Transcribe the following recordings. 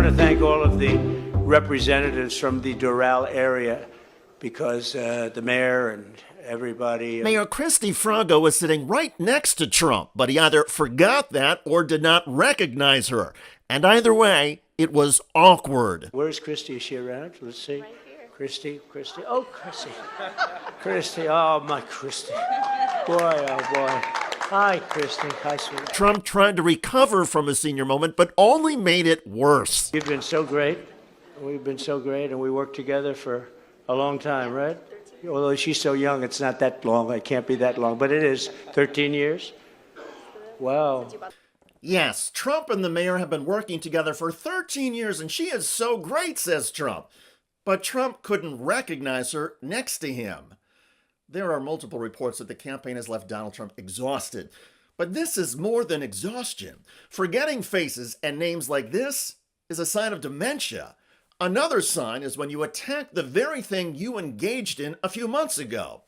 want to thank all of the representatives from the Dural area because the mayor and everybody. Mayor Christy Frago was sitting right next to Trump, but he either forgot that or did not recognize her. And either way, it was awkward. Where's Christy? Is she around? Let's see. Right here. Christy. Oh, Christy. Oh, my Christy. Boy, oh, boy. Hi, Christy. Hi, sweetie. Trump tried to recover from his senior moment, but only made it worse. You've been so great. We've been so great, and we worked together for a long time, right? Although she's so young, it's not that long. It can't be that long, but it is. 13 years? Wow. Yes, Trump and the mayor have been working together for 13 years, and she is so great, says Trump. But Trump couldn't recognize her next to him. There are multiple reports that the campaign has left Donald Trump exhausted. But this is more than exhaustion. Forgetting faces and names like this is a sign of dementia. Another sign is when you attack the very thing you engaged in a few months ago.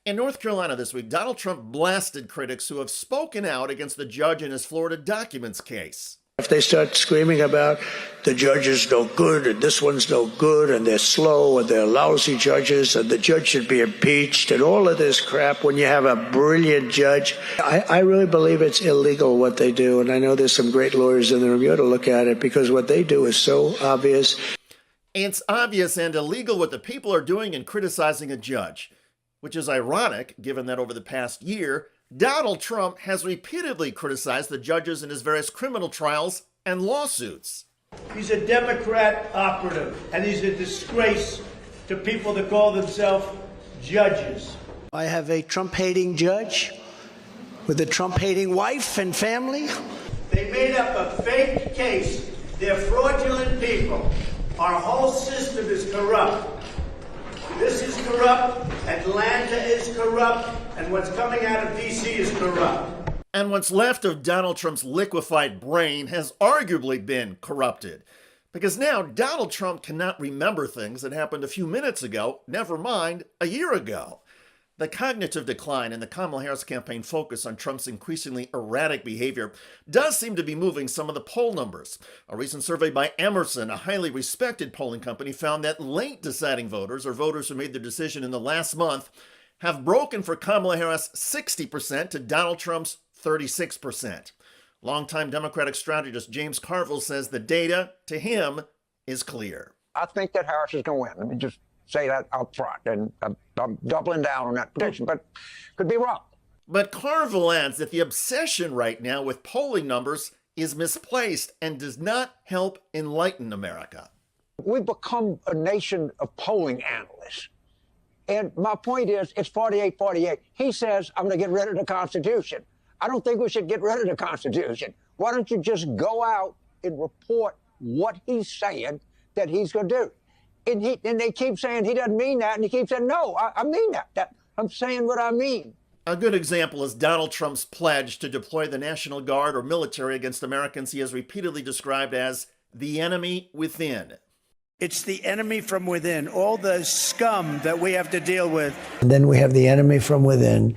In North Carolina this week, Donald Trump blasted critics who have spoken out against the judge in his Florida documents case. If they start screaming about the judge is no good and this one's no good and they're slow and they're lousy judges and the judge should be impeached and all of this crap when you have a brilliant judge, I really believe it's illegal what they do. And I know there's some great lawyers in the room. You ought to look at it because what they do is so obvious. It's obvious and illegal what the people are doing in criticizing a judge, which is ironic given that over the past year, Donald Trump has repeatedly criticized the judges in his various criminal trials and lawsuits. He's a Democrat operative, and he's a disgrace to people that call themselves judges. I have a Trump-hating judge with a Trump-hating wife and family. They made up a fake case. They're fraudulent people. Our whole system is corrupt. This is corrupt, Atlanta is corrupt, and what's coming out of D.C. is corrupt. And what's left of Donald Trump's liquefied brain has arguably been corrupted. Because now Donald Trump cannot remember things that happened a few minutes ago, never mind a year ago. The cognitive decline in the Kamala Harris campaign focus on Trump's increasingly erratic behavior does seem to be moving some of the poll numbers. A recent survey by Emerson, a highly respected polling company, found that late deciding voters, or voters who made their decision in the last month, have broken for Kamala Harris 60% to Donald Trump's 36%. Longtime Democratic strategist James Carville says the data, to him, is clear. I think that Harris is going to win. Let me just say that up front, and I'm doubling down on that prediction, but could be wrong. But Carville adds that the obsession right now with polling numbers is misplaced and does not help enlighten America. We've become a nation of polling analysts. And my point is, it's 48-48. He says, I'm going to get rid of the Constitution. I don't think we should get rid of the Constitution. Why don't you just go out and report what he's saying that he's going to do? And they keep saying he doesn't mean that, and he keeps saying, no, I mean that. I'm saying what I mean. A good example is Donald Trump's pledge to deploy the National Guard or military against Americans he has repeatedly described as the enemy within. It's the enemy from within, all the scum that we have to deal with. And then we have the enemy from within.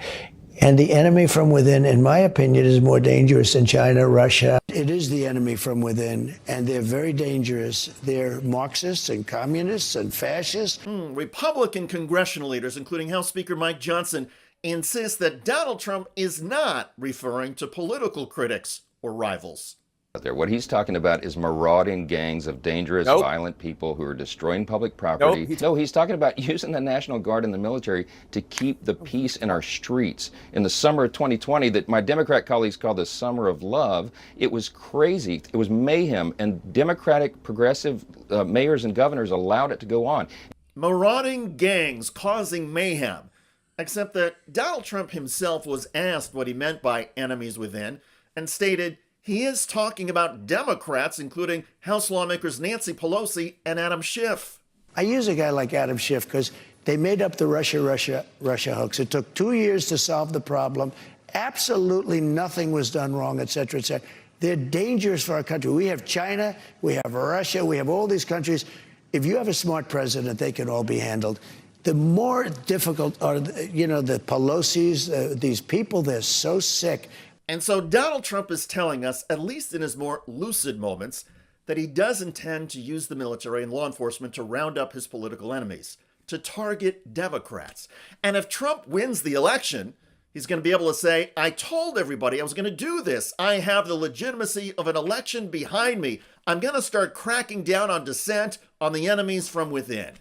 And the enemy from within, in my opinion, is more dangerous than China, Russia. It is the enemy from within, and they're very dangerous. They're Marxists and communists and fascists. Republican congressional leaders, including House Speaker Mike Johnson, insist that Donald Trump is not referring to political critics or rivals. What he's talking about is marauding gangs of dangerous, violent people who are destroying public property. No, he's talking about using the National Guard and the military to keep the peace in our streets. In the summer of 2020, that my Democrat colleagues call the summer of love, it was crazy. It was mayhem, and Democratic progressive mayors and governors allowed it to go on. Marauding gangs causing mayhem. Except that Donald Trump himself was asked what he meant by enemies within and stated, he is talking about Democrats, including House lawmakers Nancy Pelosi and Adam Schiff. I use a guy like Adam Schiff because they made up the Russia hoax. It took 2 years to solve the problem. Absolutely nothing was done wrong, et cetera, et cetera. They're dangerous for our country. We have China, we have Russia, we have all these countries. If you have a smart president, they can all be handled. The more difficult are, the Pelosi's, these people, they're so sick. And so Donald Trump is telling us, at least in his more lucid moments, that he does intend to use the military and law enforcement to round up his political enemies, to target Democrats. And if Trump wins the election, he's going to be able to say, I told everybody I was going to do this. I have the legitimacy of an election behind me. I'm going to start cracking down on dissent, on the enemies from within.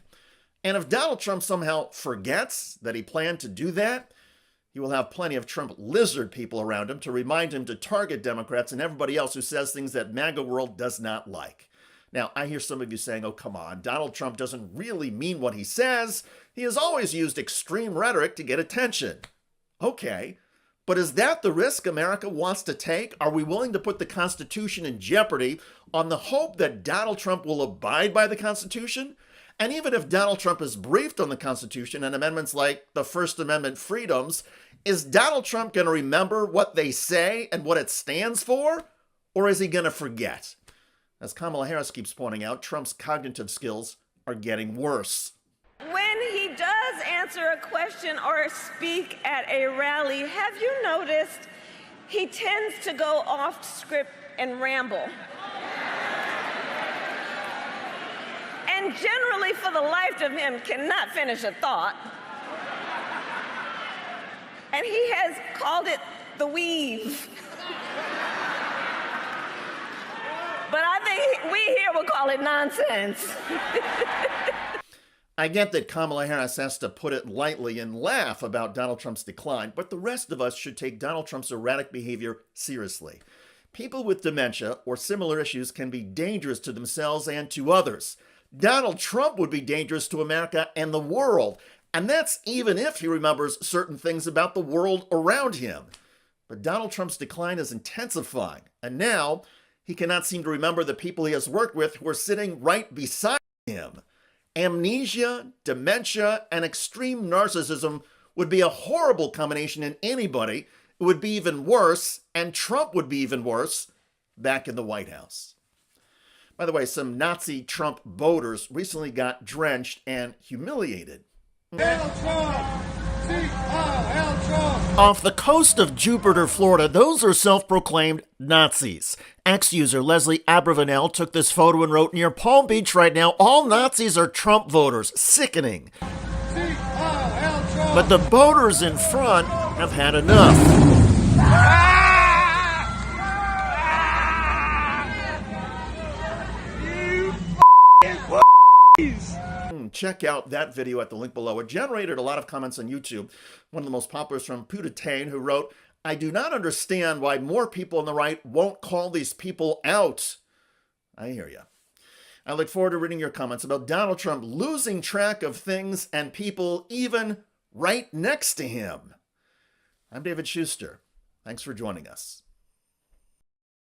And if Donald Trump somehow forgets that he planned to do that, he will have plenty of Trump lizard people around him to remind him to target Democrats and everybody else who says things that MAGA world does not like. Now, I hear some of you saying, oh, come on, Donald Trump doesn't really mean what he says. He has always used extreme rhetoric to get attention. Okay, but is that the risk America wants to take? Are we willing to put the Constitution in jeopardy on the hope that Donald Trump will abide by the Constitution? And even if Donald Trump is briefed on the Constitution and amendments like the First Amendment freedoms, is Donald Trump going to remember what they say and what it stands for? Or is he going to forget? As Kamala Harris keeps pointing out, Trump's cognitive skills are getting worse. When he does answer a question or speak at a rally, have you noticed he tends to go off script and ramble? And generally, for the life of him, cannot finish a thought. And he has called it the weave. But I think we here will call it nonsense. I get that Kamala Harris has to put it lightly and laugh about Donald Trump's decline, but the rest of us should take Donald Trump's erratic behavior seriously. People with dementia or similar issues can be dangerous to themselves and to others. Donald Trump would be dangerous to America and the world, and that's even if he remembers certain things about the world around him. But Donald Trump's decline is intensifying, and now he cannot seem to remember the people he has worked with who are sitting right beside him. Amnesia, dementia, and extreme narcissism would be a horrible combination in anybody. It would be even worse, and Trump would be even worse, back in the White House. By the way, some Nazi Trump voters recently got drenched and humiliated. Hail Trump! Hail Trump! Off the coast of Dural, Florida, those are self-proclaimed Nazis. Ex-user Leslie Abravanel took this photo and wrote, near Palm Beach right now, all Nazis are Trump voters. Sickening. Hail Trump! But the voters in front have had enough. Check out that video at the link below. It generated a lot of comments on YouTube. One of the most popular is from Putatane, who wrote, I do not understand why more people on the right won't call these people out. I hear you. I look forward to reading your comments about Donald Trump losing track of things and people even right next to him. I'm David Schuster. Thanks for joining us.